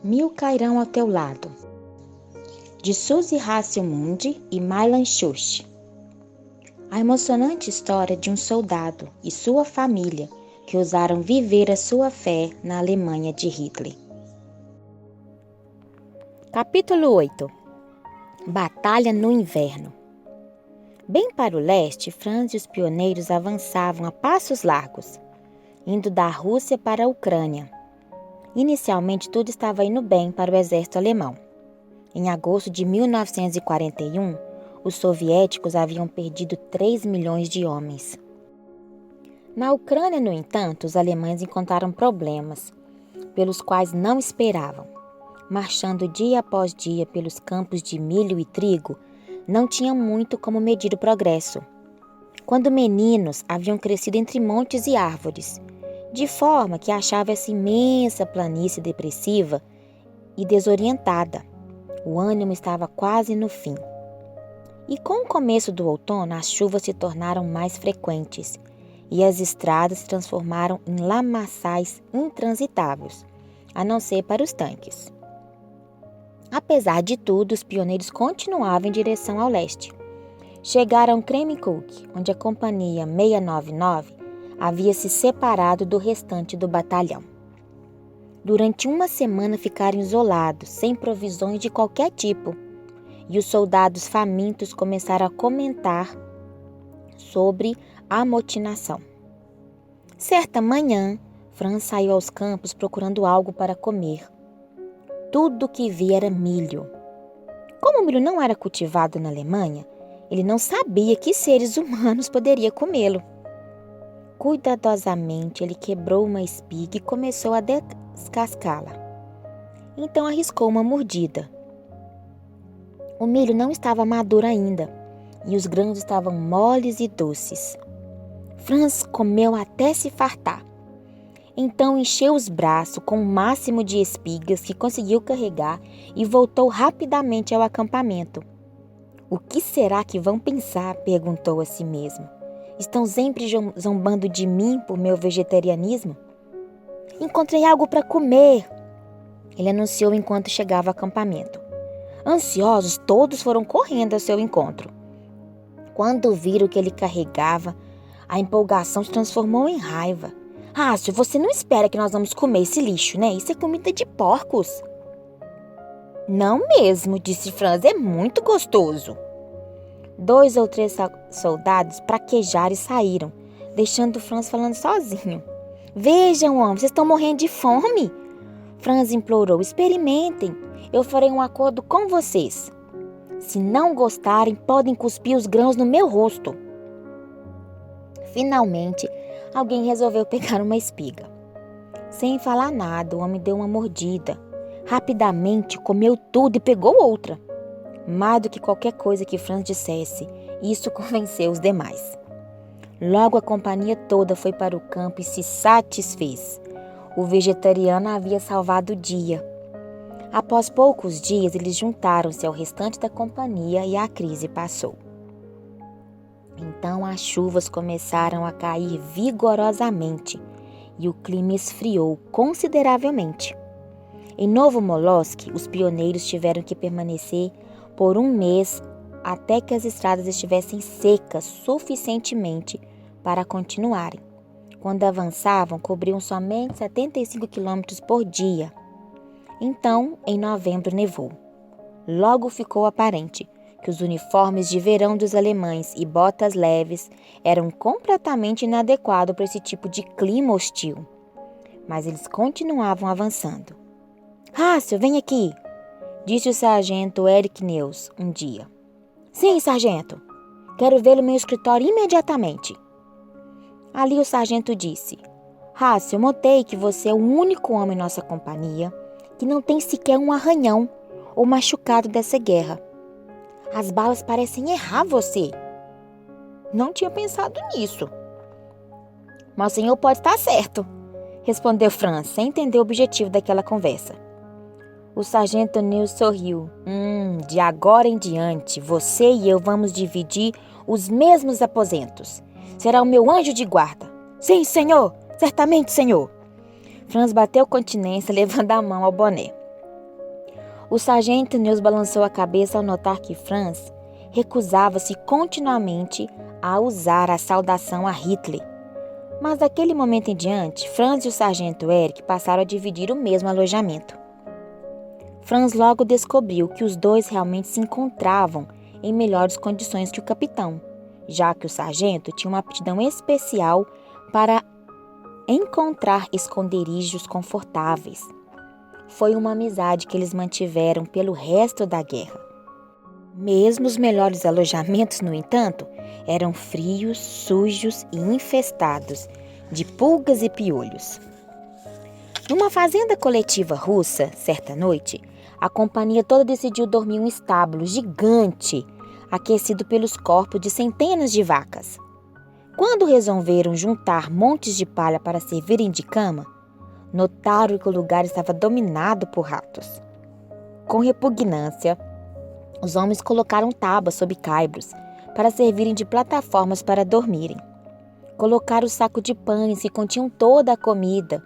Mil cairão ao teu lado, de Suzy Hasselmund e Milan Schuch. A emocionante história de um soldado e sua família que ousaram viver a sua fé na Alemanha de Hitler. Capítulo 8. Batalha no inverno. Bem para o leste, Franz e os pioneiros avançavam a passos largos, indo da Rússia para a Ucrânia. Inicialmente, tudo estava indo bem para o exército alemão. Em agosto de 1941, os soviéticos haviam perdido 3 milhões de homens. Na Ucrânia, no entanto, os alemães encontraram problemas, pelos quais não esperavam. Marchando dia após dia pelos campos de milho e trigo, não tinha muito como medir o progresso. Quando meninos, haviam crescido entre montes e árvores, de forma que achava essa imensa planície depressiva e desorientada. O ânimo estava quase no fim. E com o começo do outono, as chuvas se tornaram mais frequentes e as estradas se transformaram em lamaçais intransitáveis, a não ser para os tanques. Apesar de tudo, os pioneiros continuavam em direção ao leste. Chegaram a Kremikuk, onde a companhia 699 havia se separado do restante do batalhão. Durante uma semana ficaram isolados, sem provisões de qualquer tipo, e os soldados famintos começaram a comentar sobre a amotinação. Certa manhã, Franz saiu aos campos procurando algo para comer. Tudo que via era milho. Como o milho não era cultivado na Alemanha, ele não sabia que seres humanos poderiam comê-lo. Cuidadosamente, ele quebrou uma espiga e começou a descascá-la. Então arriscou uma mordida. O milho não estava maduro ainda e os grãos estavam moles e doces. Franz comeu até se fartar. Então encheu os braços com o máximo de espigas que conseguiu carregar e voltou rapidamente ao acampamento. O que será que vão pensar? Perguntou a si mesmo. Estão sempre zombando de mim por meu vegetarianismo? Encontrei algo para comer, ele anunciou enquanto chegava ao acampamento. Ansiosos, todos foram correndo ao seu encontro. Quando viram o que ele carregava, a empolgação se transformou em raiva. Hácio, você não espera que nós vamos comer esse lixo, né? Isso é comida de porcos. Não mesmo, disse Franz, é muito gostoso. 2 ou 3 soldados praquejaram e saíram, deixando Franz falando sozinho. Vejam, homem, vocês estão morrendo de fome? Franz implorou, experimentem, eu farei um acordo com vocês. Se não gostarem, podem cuspir os grãos no meu rosto. Finalmente, alguém resolveu pegar uma espiga. Sem falar nada, o homem deu uma mordida. Rapidamente, comeu tudo e pegou outra. Mais do que qualquer coisa que Franz dissesse, isso convenceu os demais. Logo a companhia toda foi para o campo e se satisfez. O vegetariano havia salvado o dia. Após poucos dias, eles juntaram-se ao restante da companhia e a crise passou. Então as chuvas começaram a cair vigorosamente e o clima esfriou consideravelmente. Em Novomolosk, os pioneiros tiveram que permanecer por 1 mês até que as estradas estivessem secas suficientemente para continuarem. Quando avançavam, cobriam somente 75 km por dia. Então, em novembro, nevou. Logo ficou aparente que os uniformes de verão dos alemães e botas leves eram completamente inadequados para esse tipo de clima hostil. Mas eles continuavam avançando. Hácio, vem aqui, disse o sargento Erich Neus um dia. Sim, sargento. Quero vê-lo no meu escritório imediatamente. Ali o sargento disse. Hácio, eu notei que você é o único homem em nossa companhia que não tem sequer um arranhão ou machucado dessa guerra. As balas parecem errar você. Não tinha pensado nisso. Mas o senhor pode estar certo, respondeu Franz, sem entender o objetivo daquela conversa. O sargento Neus sorriu. De agora em diante, você e eu vamos dividir os mesmos aposentos. Será o meu anjo de guarda. Sim, senhor. Certamente, senhor. Franz bateu continência, levando a mão ao boné. O sargento News balançou a cabeça ao notar que Franz recusava-se continuamente a usar a saudação a Hitler. Mas daquele momento em diante, Franz e o sargento Eric passaram a dividir o mesmo alojamento. Franz logo descobriu que os dois realmente se encontravam em melhores condições que o capitão, já que o sargento tinha uma aptidão especial para encontrar esconderijos confortáveis. Foi uma amizade que eles mantiveram pelo resto da guerra. Mesmo os melhores alojamentos, no entanto, eram frios, sujos e infestados de pulgas e piolhos. Numa fazenda coletiva russa, certa noite, a companhia toda decidiu dormir em um estábulo gigante, aquecido pelos corpos de centenas de vacas. Quando resolveram juntar montes de palha para servirem de cama, notaram que o lugar estava dominado por ratos. Com repugnância, os homens colocaram tábuas sob caibros para servirem de plataformas para dormirem. Colocaram o saco de pães que continham toda a comida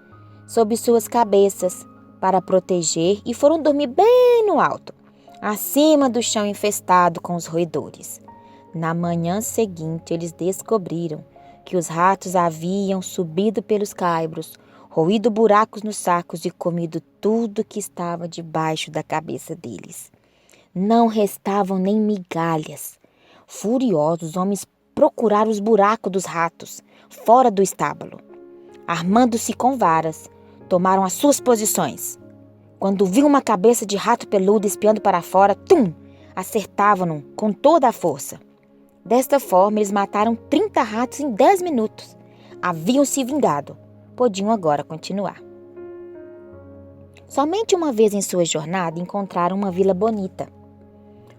sob suas cabeças para proteger e foram dormir bem no alto, acima do chão infestado com os roedores. Na manhã seguinte, eles descobriram que os ratos haviam subido pelos caibros, roído buracos nos sacos e comido tudo que estava debaixo da cabeça deles. Não restavam nem migalhas. Furiosos, os homens procuraram os buracos dos ratos, fora do estábulo. Armando-se com varas, tomaram as suas posições. Quando viam uma cabeça de rato peludo espiando para fora, acertavam-no com toda a força. Desta forma, eles mataram 30 ratos em 10 minutos. Haviam se vingado. Podiam agora continuar. Somente uma vez em sua jornada encontraram uma vila bonita.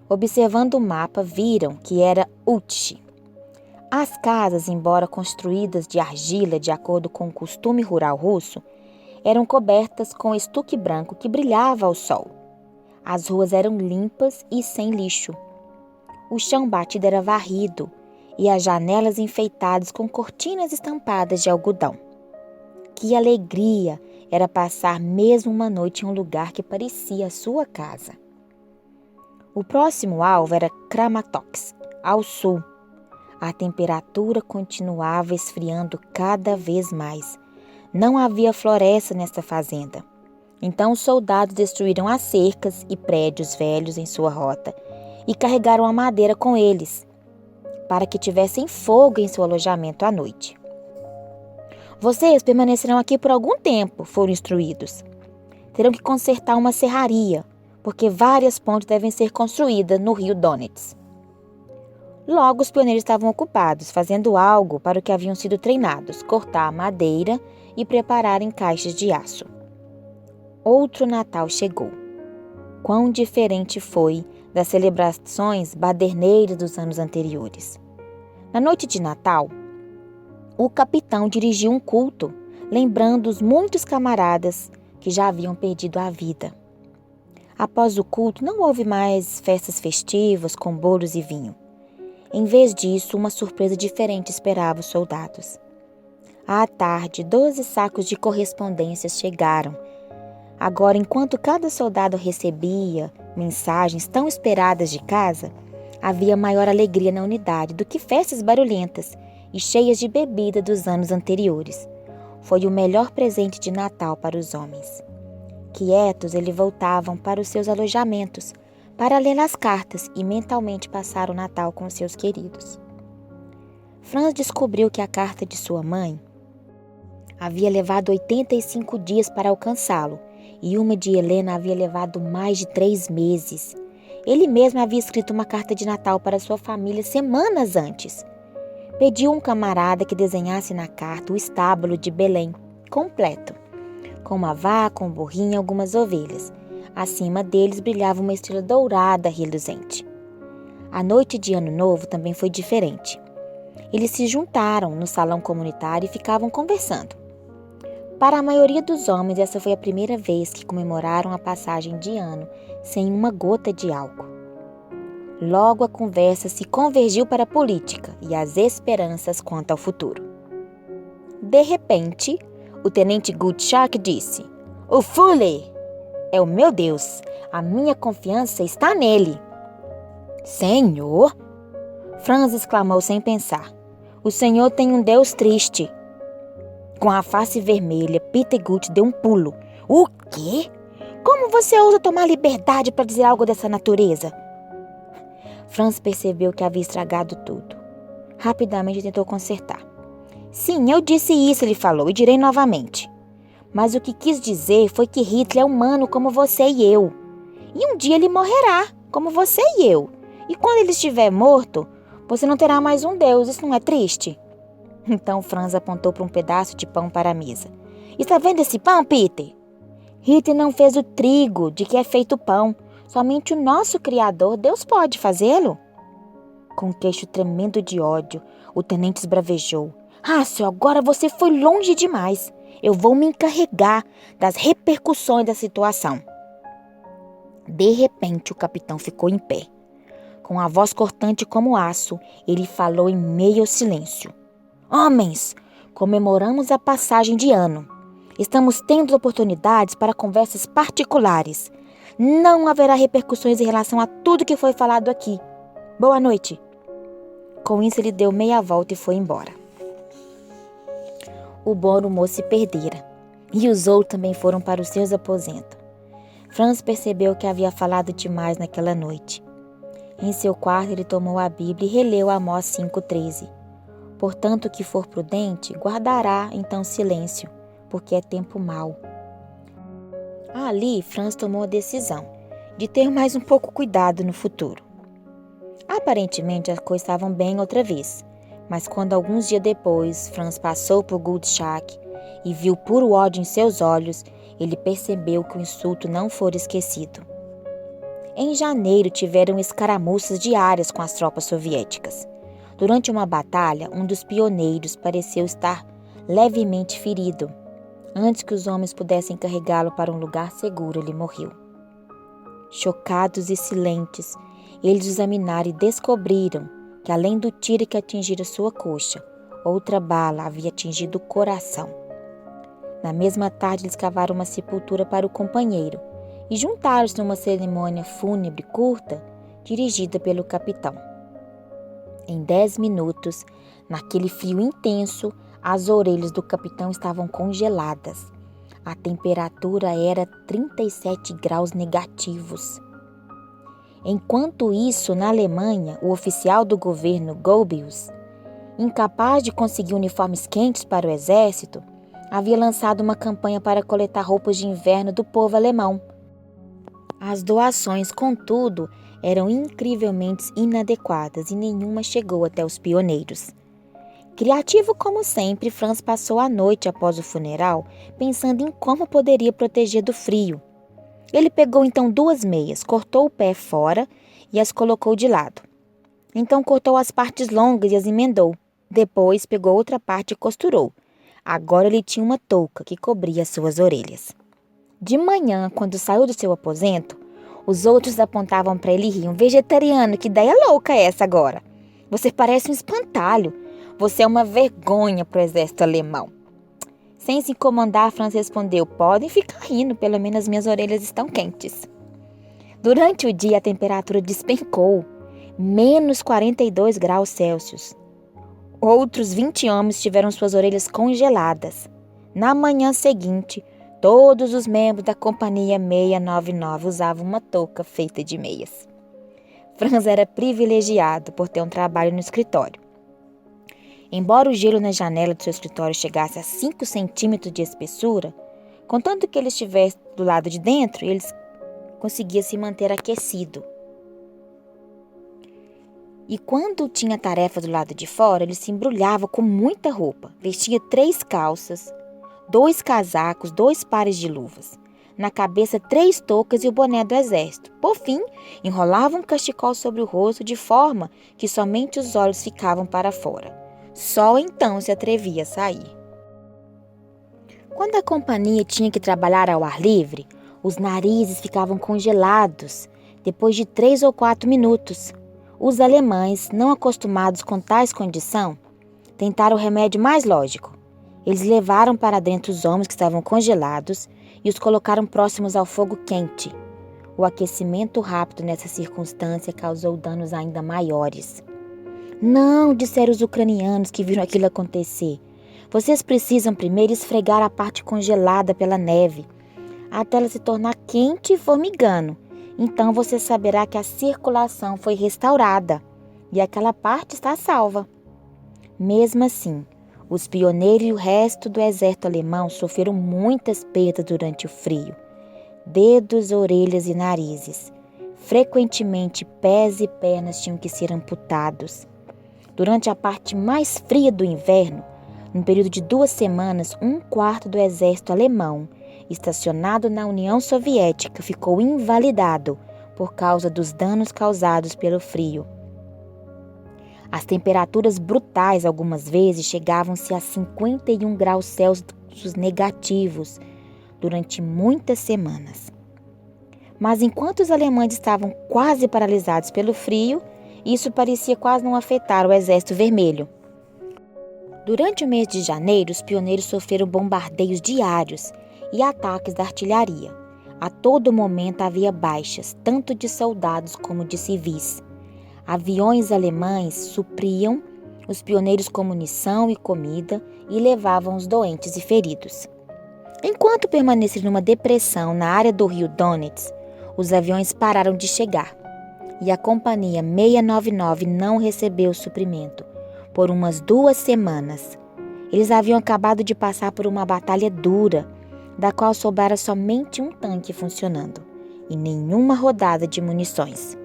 Observando o mapa, viram que era Utchi. As casas, embora construídas de argila de acordo com o costume rural russo, eram cobertas com estuque branco que brilhava ao sol. As ruas eram limpas e sem lixo. O chão batido era varrido e as janelas enfeitadas com cortinas estampadas de algodão. Que alegria era passar mesmo uma noite em um lugar que parecia a sua casa. O próximo alvo era Kramatorsk, ao sul. A temperatura continuava esfriando cada vez mais. Não havia floresta nesta fazenda. Então os soldados destruíram as cercas e prédios velhos em sua rota e carregaram a madeira com eles, para que tivessem fogo em seu alojamento à noite. Vocês permanecerão aqui por algum tempo, foram instruídos. Terão que consertar uma serraria, porque várias pontes devem ser construídas no rio Donets. Logo, os pioneiros estavam ocupados, fazendo algo para o que haviam sido treinados, cortar a madeira e preparar em caixas de aço. Outro Natal chegou. Quão diferente foi das celebrações baderneiras dos anos anteriores. Na noite de Natal, o capitão dirigiu um culto, lembrando os muitos camaradas que já haviam perdido a vida. Após o culto, não houve mais festas festivas com bolos e vinho. Em vez disso, uma surpresa diferente esperava os soldados. À tarde, 12 sacos de correspondências chegaram. Agora, enquanto cada soldado recebia mensagens tão esperadas de casa, havia maior alegria na unidade do que festas barulhentas e cheias de bebida dos anos anteriores. Foi o melhor presente de Natal para os homens. Quietos, eles voltavam para os seus alojamentos, para ler as cartas e mentalmente passar o Natal com seus queridos. Franz descobriu que a carta de sua mãe havia levado 85 dias para alcançá-lo e uma de Helena havia levado mais de 3 meses. Ele mesmo havia escrito uma carta de Natal para sua família semanas antes. Pediu a um camarada que desenhasse na carta o estábulo de Belém, completo, com uma vaca, um burrinho e algumas ovelhas. Acima deles brilhava uma estrela dourada reluzente. A noite de Ano Novo também foi diferente. Eles se juntaram no salão comunitário e ficavam conversando. Para a maioria dos homens, essa foi a primeira vez que comemoraram a passagem de ano sem uma gota de álcool. Logo a conversa se convergiu para a política e as esperanças quanto ao futuro. De repente, o tenente Goodchak disse: "O Fuller é o meu Deus! A minha confiança está nele. Senhor? Franz exclamou sem pensar. O senhor tem um Deus triste. Com a face vermelha, Peter Guth deu um pulo. O quê? Como você ousa tomar liberdade para dizer algo dessa natureza? Franz percebeu que havia estragado tudo. Rapidamente tentou consertar. Sim, eu disse isso, ele falou, e direi novamente. Mas o que quis dizer foi que Hitler é humano como você e eu. E um dia ele morrerá, como você e eu. E quando ele estiver morto, você não terá mais um Deus, isso não é triste? Então Franz apontou para um pedaço de pão para a mesa. Está vendo esse pão, Peter? Hitler não fez o trigo de que é feito o pão. Somente o nosso Criador, Deus, pode fazê-lo. Com um queixo tremendo de ódio, o tenente esbravejou. Rácio, agora você foi longe demais. Eu vou me encarregar das repercussões da situação. De repente, o capitão ficou em pé. Com a voz cortante como aço, ele falou em meio ao silêncio. Homens, comemoramos a passagem de ano. Estamos tendo oportunidades para conversas particulares. Não haverá repercussões em relação a tudo que foi falado aqui. Boa noite. Com isso, ele deu meia volta e foi embora. O bom humor se perdera, e os outros também foram para os seus aposentos. Franz percebeu que havia falado demais naquela noite. Em seu quarto, ele tomou a Bíblia e releu Amós 5,13. Portanto, o que for prudente, guardará então silêncio, porque é tempo mau. Ali, Franz tomou a decisão de ter mais um pouco cuidado no futuro. Aparentemente, as coisas estavam bem outra vez, mas quando alguns dias depois, Franz passou por Guldschak e viu puro ódio em seus olhos, ele percebeu que o insulto não fora esquecido. Em janeiro, tiveram escaramuças diárias com as tropas soviéticas. Durante uma batalha, um dos pioneiros pareceu estar levemente ferido. Antes que os homens pudessem carregá-lo para um lugar seguro, ele morreu. Chocados e silentes, eles o examinaram e descobriram que, além do tiro que atingira sua coxa, outra bala havia atingido o coração. Na mesma tarde, eles cavaram uma sepultura para o companheiro e juntaram-se numa cerimônia fúnebre curta, dirigida pelo capitão. Em 10 minutos, naquele frio intenso, as orelhas do capitão estavam congeladas. A temperatura era 37 graus negativos. Enquanto isso, na Alemanha, o oficial do governo Goebbels, incapaz de conseguir uniformes quentes para o exército, havia lançado uma campanha para coletar roupas de inverno do povo alemão. As doações, contudo, eram incrivelmente inadequadas e nenhuma chegou até os pioneiros. Criativo como sempre, Franz passou a noite após o funeral pensando em como poderia proteger do frio. Ele pegou então 2 meias, cortou o pé fora e as colocou de lado. Então cortou as partes longas e as emendou. Depois pegou outra parte e costurou. Agora ele tinha uma touca que cobria suas orelhas. De manhã, quando saiu do seu aposento, os outros apontavam para ele e riam. Vegetariano, que ideia louca é essa agora? Você parece um espantalho. Você é uma vergonha para o exército alemão. Sem se incomodar, Franz respondeu, podem ficar rindo, pelo menos minhas orelhas estão quentes. Durante o dia, a temperatura despencou, menos 42 graus Celsius. Outros 20 homens tiveram suas orelhas congeladas. Na manhã seguinte, todos os membros da Companhia 699 usavam uma touca feita de meias. Franz era privilegiado por ter um trabalho no escritório. Embora o gelo na janela do seu escritório chegasse a 5 centímetros de espessura, contanto que ele estivesse do lado de dentro, ele conseguia se manter aquecido. E quando tinha tarefa do lado de fora, ele se embrulhava com muita roupa. Vestia 3 calças, 2 casacos, 2 pares de luvas. Na cabeça 3 toucas e o boné do exército. Por fim, enrolava um cachecol sobre o rosto de forma que somente os olhos ficavam para fora. Só então se atrevia a sair. Quando a companhia tinha que trabalhar ao ar livre, os narizes ficavam congelados depois de 3 ou 4 minutos. Os alemães, não acostumados com tais condição, tentaram o remédio mais lógico. Eles levaram para dentro os homens que estavam congelados e os colocaram próximos ao fogo quente. O aquecimento rápido nessa circunstância causou danos ainda maiores. Não, disseram os ucranianos que viram aquilo acontecer. Vocês precisam primeiro esfregar a parte congelada pela neve, até ela se tornar quente e formigando. Então você saberá que a circulação foi restaurada e aquela parte está salva. Mesmo assim, os pioneiros e o resto do exército alemão sofreram muitas perdas durante o frio. Dedos, orelhas e narizes. Frequentemente, pés e pernas tinham que ser amputados. Durante a parte mais fria do inverno, num período de 2 semanas, 1/4 do exército alemão, estacionado na União Soviética, ficou invalidado por causa dos danos causados pelo frio. As temperaturas brutais algumas vezes chegavam-se a 51 graus Celsius negativos durante muitas semanas. Mas enquanto os alemães estavam quase paralisados pelo frio, isso parecia quase não afetar o Exército Vermelho. Durante o mês de janeiro, os pioneiros sofreram bombardeios diários e ataques da artilharia. A todo momento havia baixas, tanto de soldados como de civis. Aviões alemães supriam os pioneiros com munição e comida e levavam os doentes e feridos. Enquanto permaneceram numa depressão na área do rio Donets, os aviões pararam de chegar e a companhia 699 não recebeu suprimento por umas 2 semanas. Eles haviam acabado de passar por uma batalha dura, da qual sobrara somente um tanque funcionando e nenhuma rodada de munições.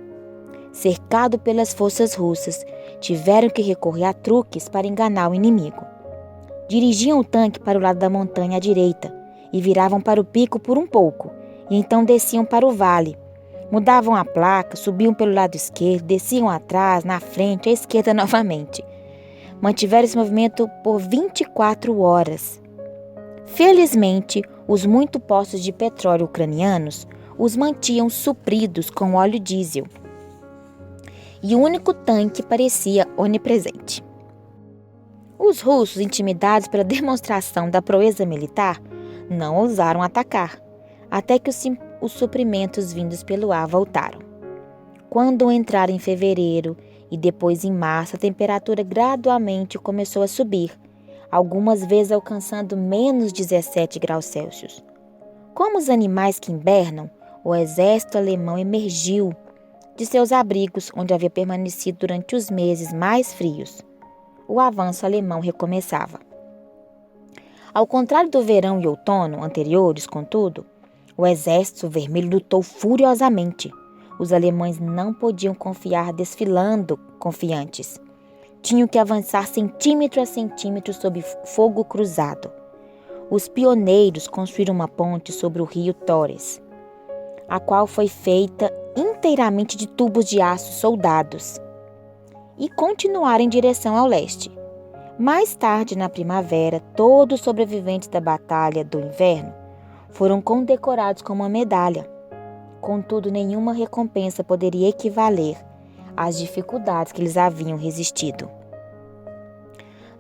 Cercado pelas forças russas, tiveram que recorrer a truques para enganar o inimigo. Dirigiam o tanque para o lado da montanha à direita e viravam para o pico por um pouco, e então desciam para o vale. Mudavam a placa, subiam pelo lado esquerdo, desciam atrás, na frente, à esquerda novamente. Mantiveram esse movimento por 24 horas. Felizmente, os muitos poços de petróleo ucranianos os mantinham supridos com óleo diesel. E o único tanque parecia onipresente. Os russos, intimidados pela demonstração da proeza militar, não ousaram atacar, até que os suprimentos vindos pelo ar voltaram. Quando entraram em fevereiro e depois em março, a temperatura gradualmente começou a subir, algumas vezes alcançando menos 17 graus Celsius. Como os animais que hibernam, o exército alemão emergiu de seus abrigos, onde havia permanecido durante os meses mais frios. O avanço alemão recomeçava. Ao contrário do verão e outono anteriores, contudo, o Exército Vermelho lutou furiosamente. Os alemães não podiam confiar desfilando confiantes. Tinham que avançar centímetro a centímetro sob fogo cruzado. Os pioneiros construíram uma ponte sobre o rio Torres, a qual foi feita inteiramente de tubos de aço soldados, e continuaram em direção ao leste. Mais tarde, na primavera, todos os sobreviventes da Batalha do Inverno foram condecorados com uma medalha. Contudo, nenhuma recompensa poderia equivaler às dificuldades que eles haviam resistido.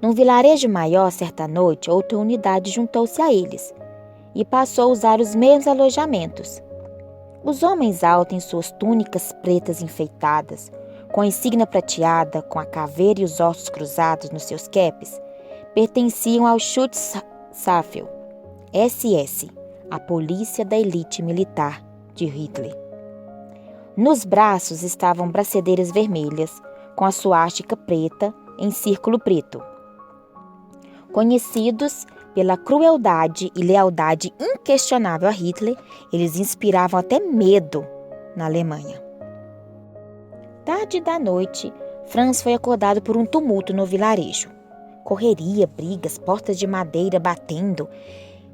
Num vilarejo maior, certa noite, outra unidade juntou-se a eles e passou a usar os mesmos alojamentos. Os homens altos, em suas túnicas pretas enfeitadas, com a insígnia prateada, com a caveira e os ossos cruzados nos seus capes, pertenciam ao Schutzstaffel, SS, a polícia da elite militar de Hitler. Nos braços estavam bracedeiras vermelhas, com a suástica preta em círculo preto. Conhecidos pela crueldade e lealdade inquestionável a Hitler, eles inspiravam até medo na Alemanha. Tarde da noite, Franz foi acordado por um tumulto no vilarejo. Correria, brigas, portas de madeira batendo,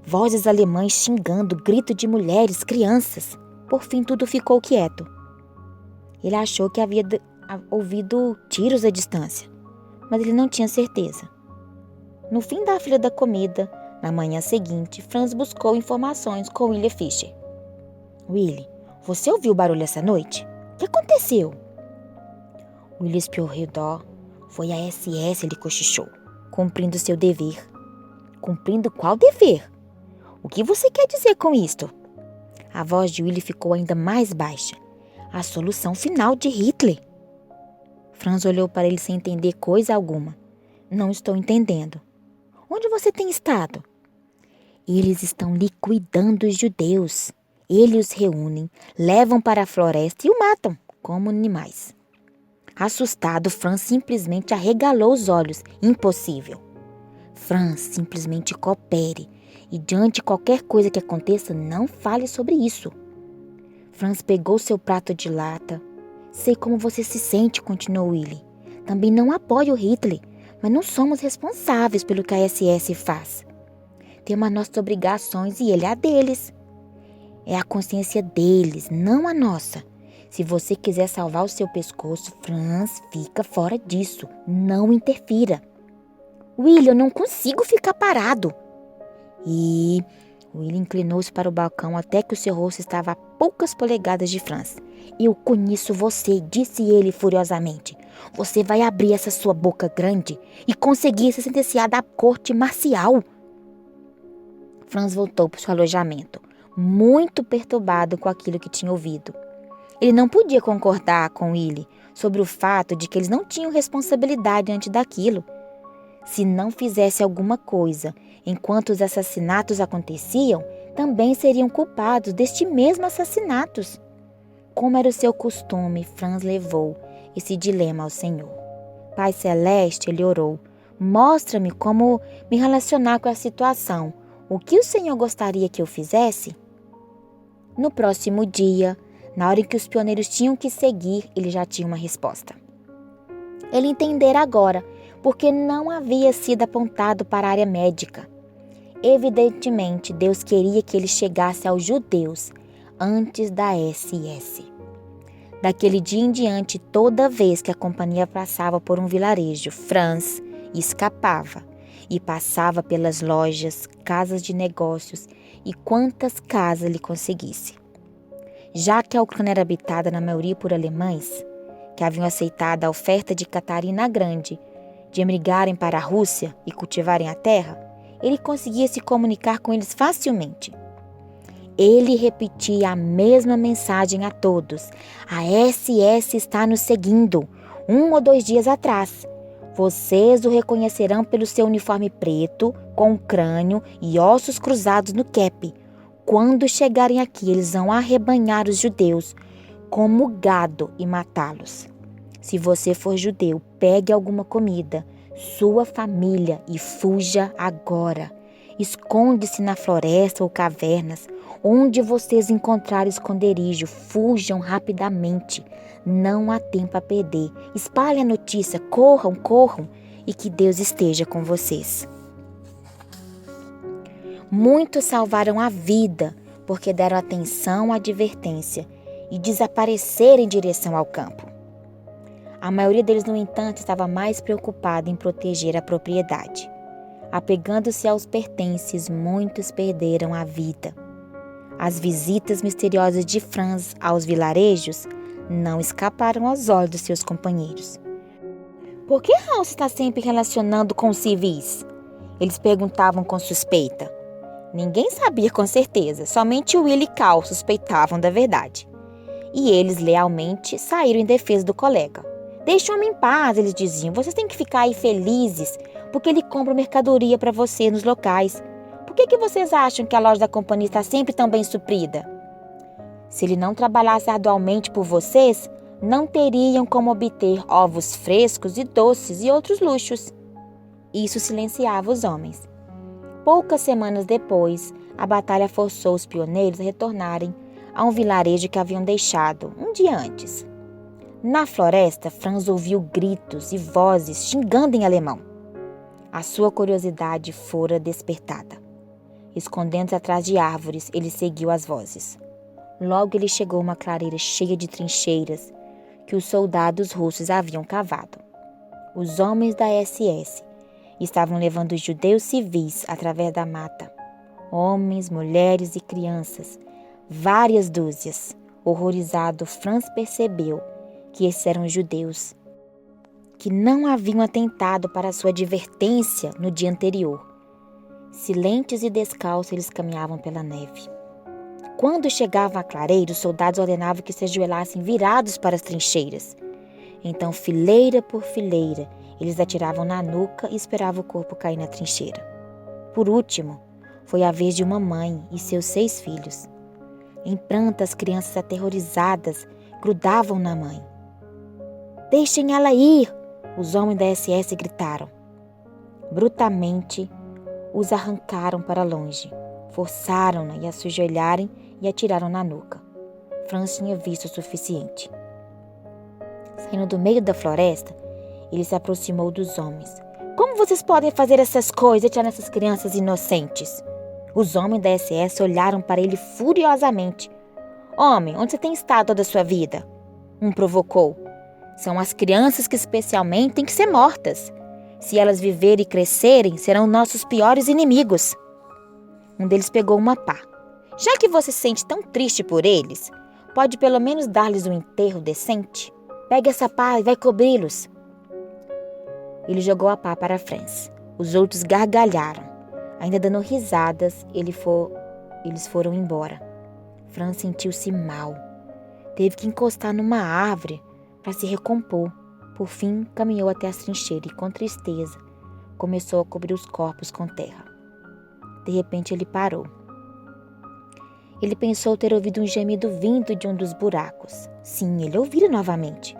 vozes alemães xingando, grito de mulheres, crianças. Por fim, tudo ficou quieto. Ele achou que havia ouvido tiros à distância, mas ele não tinha certeza. No fim da fila da comida, na manhã seguinte, Franz buscou informações com William Fischer. Willie, você ouviu o barulho essa noite? O que aconteceu? William espiou ao redor. Foi a SS, ele cochichou, cumprindo seu dever. Cumprindo qual dever? O que você quer dizer com isto? A voz de Willy ficou ainda mais baixa. A solução final de Hitler. Franz olhou para ele sem entender coisa alguma. Não estou entendendo. Onde você tem estado? Eles estão liquidando os judeus. Eles os reúnem, levam para a floresta e o matam, como animais. Assustado, Franz simplesmente arregalou os olhos. Impossível. Franz, simplesmente coopere. E diante de qualquer coisa que aconteça, não fale sobre isso. Franz pegou seu prato de lata. Sei como você se sente, continuou Willy. Também não apoio Hitler, mas não somos responsáveis pelo que a SS faz. Temos as nossas obrigações e ele a deles. É a consciência deles, não a nossa. Se você quiser salvar o seu pescoço, Franz, fica fora disso. Não interfira. Willy, eu não consigo ficar parado. E Willy inclinou-se para o balcão até que o seu rosto estava a poucas polegadas de Franz. Eu conheço você, disse ele furiosamente. Você vai abrir essa sua boca grande e conseguir ser sentenciado à corte marcial. Franz voltou para o seu alojamento, muito perturbado com aquilo que tinha ouvido. Ele não podia concordar com Willy sobre o fato de que eles não tinham responsabilidade diante daquilo. Se não fizesse alguma coisa enquanto os assassinatos aconteciam, também seriam culpados deste mesmo assassinatos. Como era o seu costume, Franz levou esse dilema ao Senhor. Pai Celeste, ele orou, mostra-me como me relacionar com a situação. O que o Senhor gostaria que eu fizesse? No próximo dia, na hora em que os pioneiros tinham que seguir, ele já tinha uma resposta. Ele entendera agora porque não havia sido apontado para a área médica. Evidentemente, Deus queria que ele chegasse aos judeus antes da SS. Daquele dia em diante, toda vez que a companhia passava por um vilarejo, Franz escapava e passava pelas lojas, casas de negócios e quantas casas ele conseguisse. Já que a Ucrânia era habitada na maioria por alemães, que haviam aceitado a oferta de Catarina a Grande de emigrarem para a Rússia e cultivarem a terra, ele conseguia se comunicar com eles facilmente. Ele repetia a mesma mensagem a todos. A SS está nos seguindo. 1 ou 2 dias atrás. Vocês o reconhecerão pelo seu uniforme preto, com crânio e ossos cruzados no cap. Quando chegarem aqui, eles vão arrebanhar os judeus como gado e matá-los. Se você for judeu, pegue alguma comida, sua família e fuja agora. Esconde-se na floresta ou cavernas. Onde vocês encontrarem esconderijo, fujam rapidamente. Não há tempo a perder. Espalhem a notícia, corram, corram, e que Deus esteja com vocês. Muitos salvaram a vida porque deram atenção à advertência e desapareceram em direção ao campo. A maioria deles, no entanto, estava mais preocupada em proteger a propriedade. Apegando-se aos pertences, muitos perderam a vida. As visitas misteriosas de Franz aos vilarejos não escaparam aos olhos dos seus companheiros. Por que Hans está sempre relacionando com civis? Eles perguntavam com suspeita. Ninguém sabia com certeza, somente Willy e Karl suspeitavam da verdade. E eles lealmente saíram em defesa do colega. Deixe o homem em paz, eles diziam. Vocês têm que ficar aí felizes, porque ele compra mercadoria para você nos locais. Por que vocês acham que a loja da companhia está sempre tão bem suprida? Se ele não trabalhasse arduamente por vocês, não teriam como obter ovos frescos e doces e outros luxos. Isso silenciava os homens. Poucas semanas depois, a batalha forçou os pioneiros a retornarem a um vilarejo que haviam deixado um dia antes. Na floresta, Franz ouviu gritos e vozes xingando em alemão. A sua curiosidade fora despertada. Escondendo-se atrás de árvores, ele seguiu as vozes. Logo ele chegou a uma clareira cheia de trincheiras que os soldados russos haviam cavado. Os homens da SS estavam levando os judeus civis através da mata. Homens, mulheres e crianças, várias dúzias. Horrorizado, Franz percebeu que esses eram judeus, que não haviam atentado para sua advertência no dia anterior. Silentes e descalços, eles caminhavam pela neve. quando chegava a clareira, os soldados ordenavam que se ajoelhassem virados para as trincheiras. Então, fileira por fileira, eles atiravam na nuca e esperavam o corpo cair na trincheira. Por último, foi a vez de uma mãe e seus 6 filhos. Em pranto, as crianças aterrorizadas grudavam na mãe. "Deixem ela ir!" os homens da SS gritaram. Brutalmente, os arrancaram para longe, forçaram-na a se ajoelharem e atiraram na nuca. Franz tinha visto o suficiente. Saindo do meio da floresta, ele se aproximou dos homens. "Como vocês podem fazer essas coisas e atirar nessas crianças inocentes?" Os homens da SS olharam para ele furiosamente. "Homem, onde você tem estado toda a sua vida?" Um provocou. "São as crianças que especialmente têm que ser mortas. Se elas viverem e crescerem, serão nossos piores inimigos." Um deles pegou uma pá. "Já que você se sente tão triste por eles, pode pelo menos dar-lhes um enterro decente? Pegue essa pá e vai cobri-los." Ele jogou a pá para Franz. Os outros gargalharam. Ainda dando risadas, eles foram embora. Franz sentiu-se mal. Teve que encostar numa árvore para se recompor. Por fim, caminhou até as trincheiras e, com tristeza, começou a cobrir os corpos com terra. De repente, ele parou. Ele pensou ter ouvido um gemido vindo de um dos buracos. Sim, ele ouvira novamente.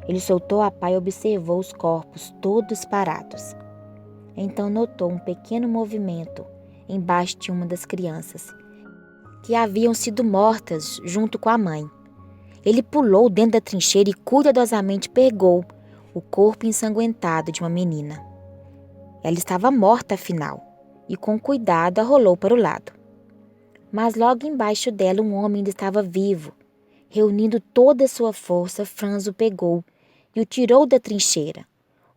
Ele soltou a pá e observou os corpos todos parados. Então notou um pequeno movimento embaixo de uma das crianças, que haviam sido mortas junto com a mãe. Ele pulou dentro da trincheira e cuidadosamente pegou o corpo ensanguentado de uma menina. Ela estava morta afinal, e com cuidado a rolou para o lado. Mas logo embaixo dela um homem ainda estava vivo. Reunindo toda a sua força, Franz o pegou e o tirou da trincheira.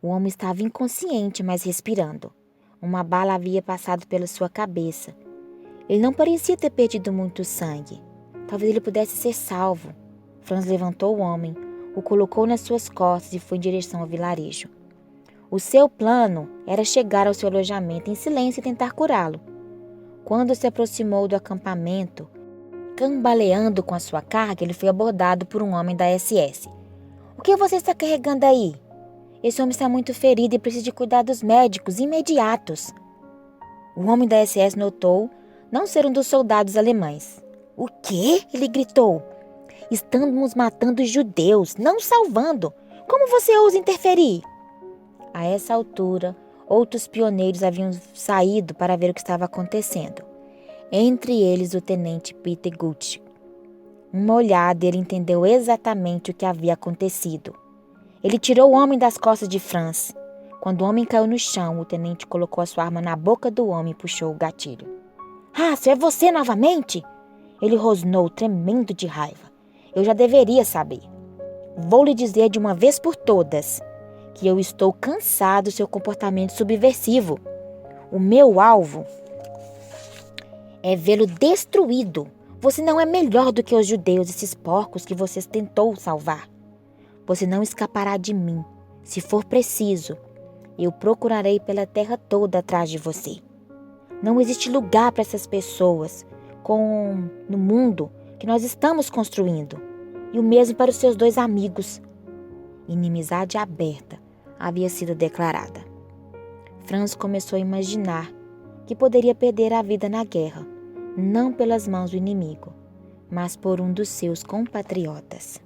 O homem estava inconsciente, mas respirando. Uma bala havia passado pela sua cabeça. Ele não parecia ter perdido muito sangue. Talvez ele pudesse ser salvo. Franz levantou o homem, o colocou nas suas costas e foi em direção ao vilarejo. O seu plano era chegar ao seu alojamento em silêncio e tentar curá-lo. Quando se aproximou do acampamento, cambaleando com a sua carga, ele foi abordado por um homem da SS. "O que você está carregando aí?" "Esse homem está muito ferido e precisa de cuidados médicos imediatos." O homem da SS notou não ser um dos soldados alemães. "O quê?" ele gritou. "Estamos matando os judeus, não salvando. Como você ousa interferir?" A essa altura, outros pioneiros haviam saído para ver o que estava acontecendo. Entre eles o tenente Peter Guth. Uma olhada e ele entendeu exatamente o que havia acontecido. Ele tirou o homem das costas de Franz. Quando o homem caiu no chão, o tenente colocou a sua arma na boca do homem e puxou o gatilho. "Rácio, é você novamente?" Ele rosnou, tremendo de raiva. "Eu já deveria saber. Vou lhe dizer de uma vez por todas que eu estou cansado do seu comportamento subversivo. O meu alvo é vê-lo destruído. Você não é melhor do que os judeus, esses porcos que você tentou salvar. Você não escapará de mim. Se for preciso, eu procurarei pela terra toda atrás de você. Não existe lugar para essas pessoas no mundo que nós estamos construindo. E o mesmo para os seus 2 amigos." Inimizade aberta havia sido declarada. Franz começou a imaginar que poderia perder a vida na guerra, não pelas mãos do inimigo, mas por um dos seus compatriotas.